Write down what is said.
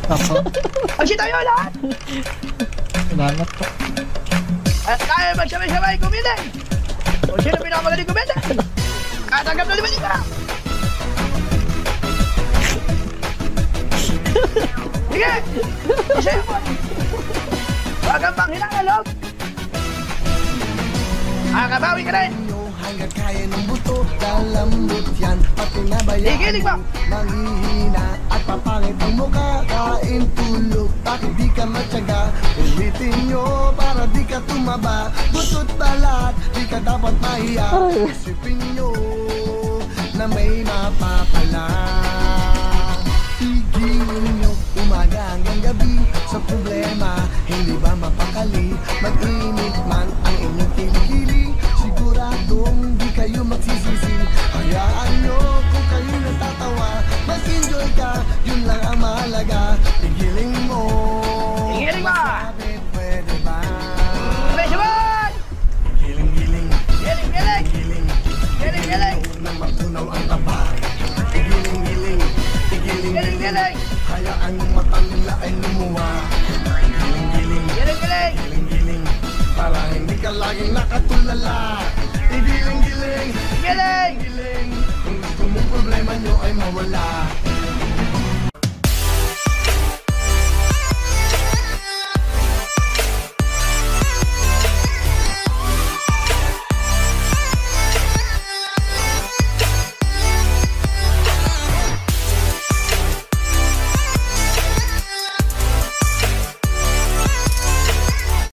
Apo. Pagsi tayo lahat! Salamat po. At tayo magsabay-sabay kumiling! Kung sino pinakamagaling kumiling! Katanggap na 5 libo! Sige! Isa mo! Huwag kang panghinang loob! Makabawi ka rin! Hanggang kaya ng buto, kalambot yan. Pati nabayaan Higilig ba? manghihina at papangit ang mukha. Kain tulog, bakit di ka matyaga? Ulitin nyo para di ka tumaba. Butot balat, di ka dapat mahiya. Isipin nyo na may mapapala. Tigilin nyo umaga hanggang gabi. Sa problema, hindi ba mapakali? Mag-init man ang inyong kilikili. Siguradong di kayo magsisisi. Hayaan nyo kung kayo natatawa. Mag-enjoy ka, yun lang ang mahalaga. Igiling mo. Higilig ba? Masabi, pwede ba? Sabay-sabay! Giling-giling, Giling-giling! giling. Giling-giling! Na matunaw ang taba. Igiling-giling, igiling-giling. Giling-giling! Hayaan mong matang nila ay lumuwa. Giling-giling, Giling-giling! giling-giling. Para hindi ka laging nakatulala. Igiling-giling, Giling! giling. Kung gusto mong problema nyo ay mawala.